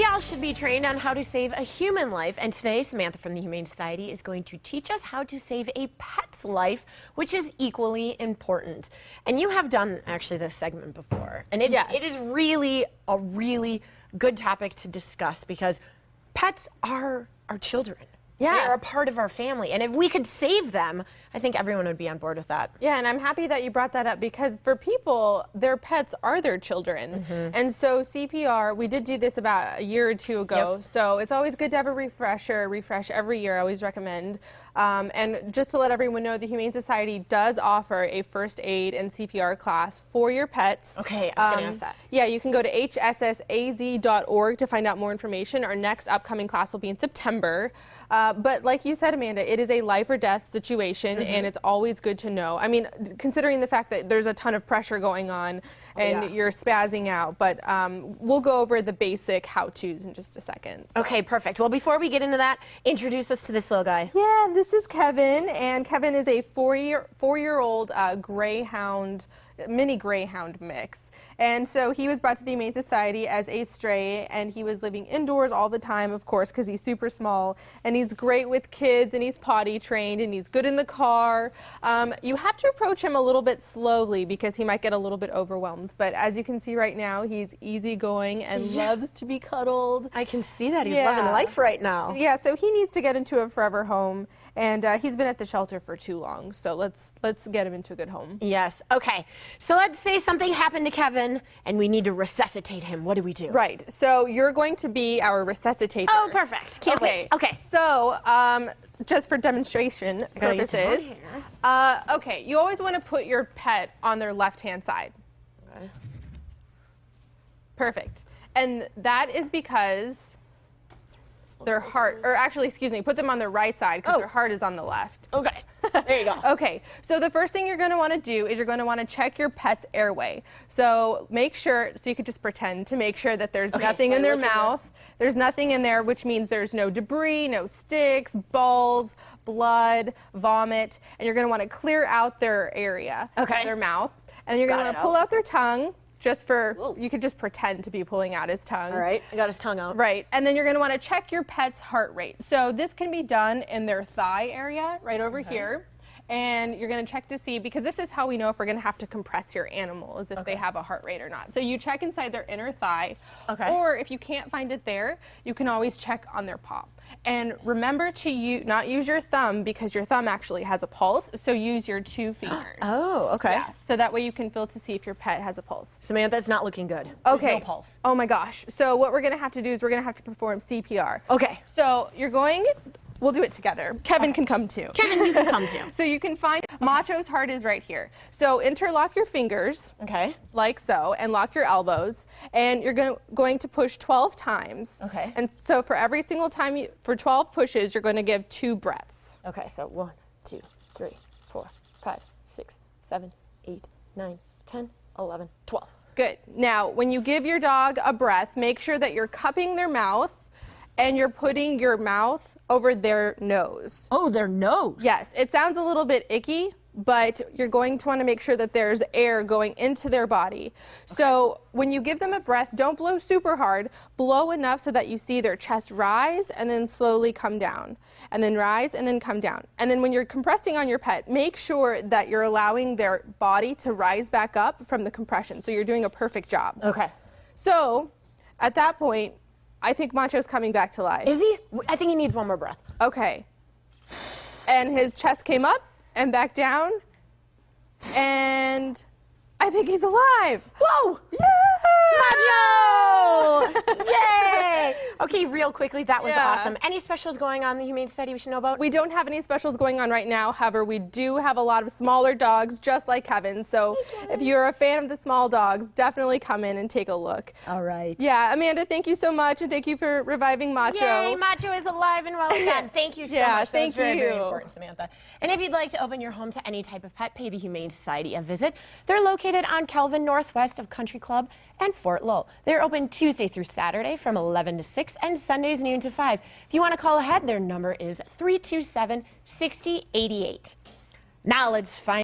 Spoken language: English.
We all should be trained on how to save a human life, and today Samantha from the Humane Society is going to teach us how to save a pet's life, which is equally important. And you have done actually this segment before, and it is really a really good topic to discuss because pets are our children. Yeah. They are a part of our family, and if we could save them, I think everyone would be on board with that. Yeah, and I'm happy that you brought that up because for people, their pets are their children. And so CPR, we did do this about a year or two ago, so it's always good to have a refresh every year, I always recommend. And just to let everyone know, the Humane Society does offer a first aid and CPR class for your pets. Okay, I was going to ask that. Yeah, you can go to hssaz.org to find out more information. Our next upcoming class will be in September. But like you said, Amanda, it is a life or death situation, and it's always good to know. I mean, considering the fact that there's a ton of pressure going on and you're spazzing out, but we'll go over the basic how-tos in just a second. So. Okay, perfect. Well, before we get into that, introduce us to this little guy. Yeah, this is Kevin, and Kevin is a four-year-old greyhound, mini greyhound mix. And so he was brought to the Humane Society as a stray, and he was living indoors all the time, of course, because he's super small, and he's great with kids, and he's potty trained, and he's good in the car. You have to approach him a little bit slowly because he might get a little bit overwhelmed, but as you can see right now, he's easygoing and loves to be cuddled. I can see that. He's loving life right now. Yeah, so he needs to get into a forever home. And he's been at the shelter for too long, so let's get him into a good home. Yes. Okay. So let's say something happened to Kevin, and we need to resuscitate him. What do we do? Right. So you're going to be our resuscitator. Oh, perfect. Can't wait. Okay. So just for demonstration purposes, okay, you always want to put your pet on their left-hand side. Okay. Perfect. And that is because their heart, or actually, excuse me, put them on the right side because their heart is on the left. Okay, there you go. Okay, so the first thing you're going to want to do is you're going to want to check your pet's airway. So make sure, so you could just pretend to make sure that there's nothing in their mouth. There's nothing in there, which means there's no debris, no sticks, balls, blood, vomit, and you're going to want to clear out their area, their mouth. And you're going to want to pull out their tongue. Just for, you could just pretend to be pulling out his tongue. All right, I got his tongue out. Right, and then you're going to want to check your pet's heart rate. So this can be done in their thigh area, right over here. And you're going to check to see, because this is how we know if we're going to have to compress your animal, is if they have a heart rate or not. So you check inside their inner thigh, or if you can't find it there, you can always check on their paw. And remember to not use your thumb, because your thumb actually has a pulse, so use your 2 fingers. Oh, okay. Yeah, so that way you can feel to see if your pet has a pulse. Samantha, it's not looking good. Okay. There's no pulse. Oh my gosh. So what we're going to have to do is we're going to have to perform CPR. Okay. So you're going... We'll do it together. Kevin can come too. Kevin, you can come too. So you can find Macho's heart is right here. So interlock your fingers, like so, and lock your elbows. And you're going to push 12 times. Okay. And so for every single time, for 12 pushes, you're going to give 2 breaths. Okay, so 1, 2, 3, 4, 5, 6, 7, 8, 9, 10, 11, 12. Good. Now, when you give your dog a breath, make sure that you're cupping their mouth and you're putting your mouth over their nose. Oh, their nose? Yes. It sounds a little bit icky, but you're going to want to make sure that there's air going into their body. So when you give them a breath, don't blow super hard. Blow enough so that you see their chest rise and then slowly come down. And then rise and then come down. And then when you're compressing on your pet, make sure that you're allowing their body to rise back up from the compression. So you're doing a perfect job. Okay. So at that point, I think Macho's coming back to life. Is he? I think he needs one more breath. Okay. And his chest came up and back down, and I think he's alive. Whoa! Yeah! Macho! Yay! Okay, real quickly, that was awesome. Any specials going on in the Humane Society we should know about? We don't have any specials going on right now. However, we do have a lot of smaller dogs, just like Kevin. So if you're a fan of the small dogs, definitely come in and take a look. All right. Yeah, Amanda, thank you so much, and thank you for reviving Macho. Yay, Macho is alive and well again. Thank you so much. Thank you. Very important, Samantha. And if you'd like to open your home to any type of pet, pay the Humane Society a visit. They're located on Kelvin, northwest of Country Club and Fort Lowell. They're open Tuesday through Saturday from 11 to 6 and Sundays noon to 5. If you want to call ahead, their number is 327-6088. Now let's find